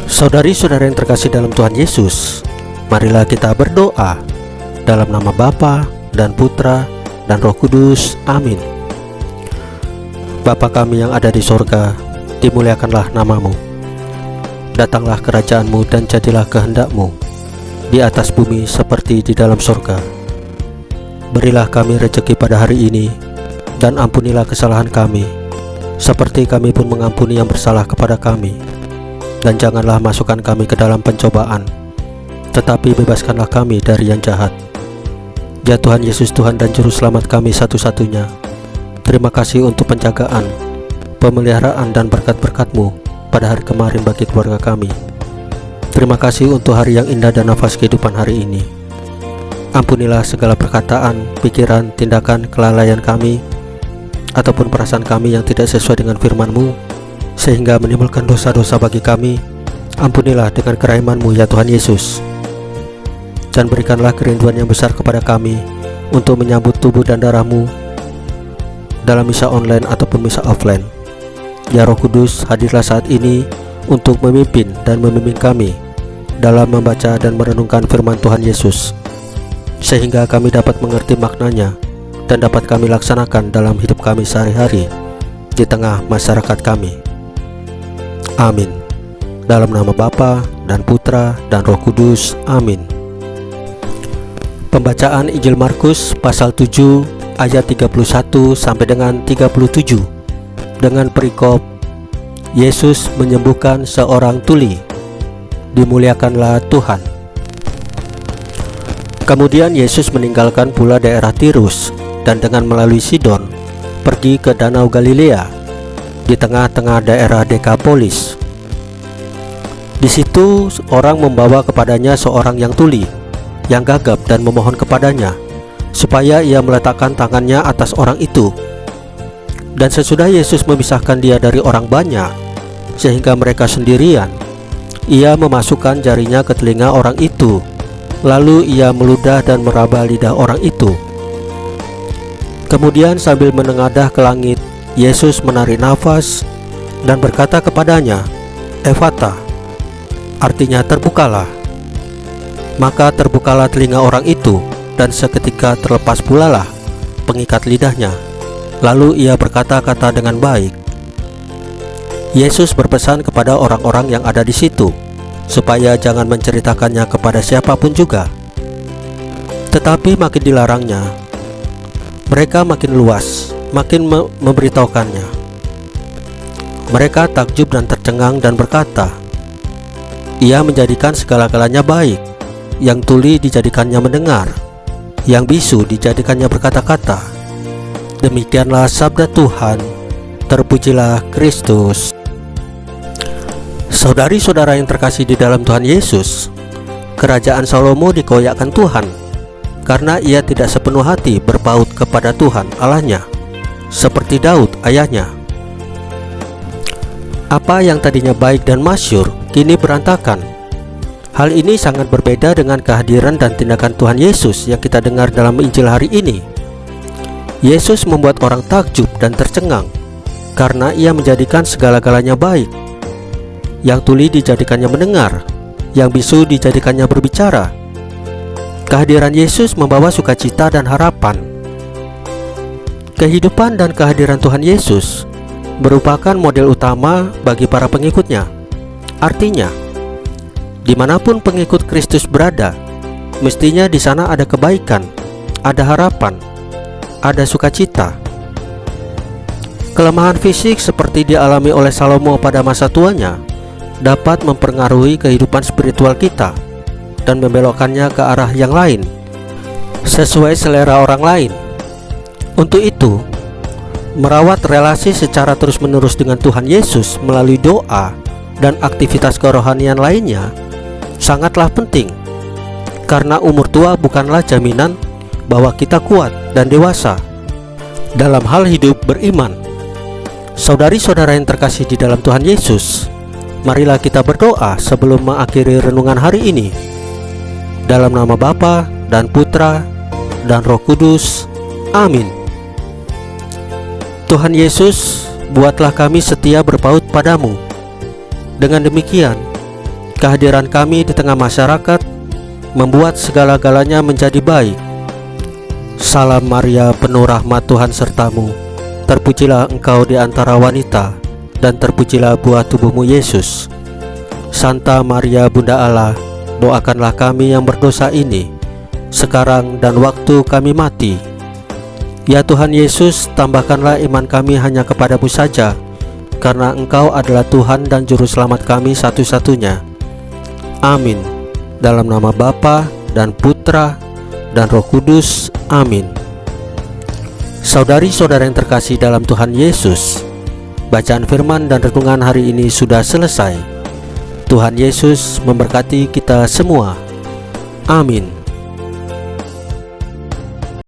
Saudari-saudara yang terkasih dalam Tuhan Yesus, marilah kita berdoa dalam nama Bapa dan Putra dan Roh Kudus. Amin. Bapa kami yang ada di sorga, dimuliakanlah namamu. Datanglah kerajaanmu dan jadilah kehendakmu di atas bumi seperti di dalam sorga. Berilah kami rejeki pada hari ini, dan ampunilah kesalahan kami, seperti kami pun mengampuni yang bersalah kepada kami. Dan janganlah masukkan kami ke dalam pencobaan, tetapi bebaskanlah kami dari yang jahat. Ya Tuhan Yesus, Tuhan dan Juru Selamat kami satu-satunya, terima kasih untuk penjagaan, pemeliharaan dan berkat-berkat-Mu pada hari kemarin bagi keluarga kami. Terima kasih untuk hari yang indah dan nafas kehidupan hari ini. Ampunilah segala perkataan, pikiran, tindakan, kelalaian kami, ataupun perasaan kami yang tidak sesuai dengan firman-Mu, sehingga menimbulkan dosa-dosa bagi kami. Ampunilah dengan kerahiman-Mu ya Tuhan Yesus. Dan berikanlah kerinduan yang besar kepada kami untuk menyambut tubuh dan darah-Mu dalam misa online ataupun misa offline. Ya Roh Kudus, hadirlah saat ini untuk memimpin dan membimbing kami dalam membaca dan merenungkan firman Tuhan Yesus, sehingga kami dapat mengerti maknanya dan dapat kami laksanakan dalam hidup kami sehari-hari di tengah masyarakat kami. Amin. Dalam nama Bapa dan Putra dan Roh Kudus. Amin. Pembacaan Injil Markus pasal 7 ayat 31 sampai dengan 37 dengan perikop Yesus menyembuhkan seorang tuli. Dimuliakanlah Tuhan. Kemudian Yesus meninggalkan pula daerah Tirus dan dengan melalui Sidon pergi ke Danau Galilea di tengah-tengah daerah Dekapolis. Di situ orang membawa kepadanya seorang yang tuli, yang gagap, dan memohon kepadanya supaya ia meletakkan tangannya atas orang itu. Dan sesudah Yesus memisahkan dia dari orang banyak, sehingga mereka sendirian, ia memasukkan jarinya ke telinga orang itu, lalu ia meludah dan meraba lidah orang itu. Kemudian sambil menengadah ke langit, Yesus menarik nafas dan berkata kepadanya, "Efata," artinya terbukalah. Maka terbukalah telinga orang itu, dan seketika terlepas pulalah pengikat lidahnya. Lalu ia berkata-kata dengan baik. Yesus berpesan kepada orang-orang yang ada di situ supaya jangan menceritakannya kepada siapapun juga. Tetapi makin dilarangnya, mereka makin luas, makin memberitahukannya. Mereka takjub dan tercengang dan berkata, "Ia menjadikan segala-galanya baik. Yang tuli dijadikannya mendengar, yang bisu dijadikannya berkata-kata." Demikianlah sabda Tuhan. Terpujilah Kristus. Saudari-saudara yang terkasih di dalam Tuhan Yesus, kerajaan Salomo dikoyakkan Tuhan karena ia tidak sepenuh hati berpaut kepada Tuhan Allahnya, seperti Daud ayahnya. Apa yang tadinya baik dan masyhur kini berantakan. Hal ini sangat berbeda dengan kehadiran dan tindakan Tuhan Yesus yang kita dengar dalam Injil hari ini. Yesus membuat orang takjub dan tercengang karena ia menjadikan segala-galanya baik. Yang tuli dijadikannya mendengar, yang bisu dijadikannya berbicara. Kehadiran Yesus membawa sukacita dan harapan. Kehidupan dan kehadiran Tuhan Yesus merupakan model utama bagi para pengikutnya. Artinya, dimanapun pengikut Kristus berada, mestinya di sana ada kebaikan, ada harapan, ada sukacita. Kelemahan fisik seperti dialami oleh Salomo pada masa tuanya dapat mempengaruhi kehidupan spiritual kita dan membelokkannya ke arah yang lain, sesuai selera orang lain. Untuk itu, merawat relasi secara terus-menerus dengan Tuhan Yesus melalui doa dan aktivitas kerohanian lainnya sangatlah penting, karena umur tua bukanlah jaminan bahwa kita kuat dan dewasa dalam hal hidup beriman. Saudari-saudara yang terkasih di dalam Tuhan Yesus, marilah kita berdoa sebelum mengakhiri renungan hari ini. Dalam nama Bapa dan Putra dan Roh Kudus. Amin. Tuhan Yesus, buatlah kami setia berpaut padamu. Dengan demikian, kehadiran kami di tengah masyarakat membuat segala-galanya menjadi baik. Salam Maria, penuh rahmat, Tuhan sertamu. Terpujilah engkau di antara wanita, dan terpujilah buah tubuhmu Yesus. Santa Maria Bunda Allah, doakanlah kami yang berdosa ini, sekarang dan waktu kami mati. Ya Tuhan Yesus, tambahkanlah iman kami hanya kepadamu saja, karena Engkau adalah Tuhan dan Juru Selamat kami satu-satunya. Amin. Dalam nama Bapa dan Putra dan Roh Kudus. Amin. Saudari-saudara yang terkasih dalam Tuhan Yesus, bacaan firman dan renungan hari ini sudah selesai. Tuhan Yesus memberkati kita semua. Amin.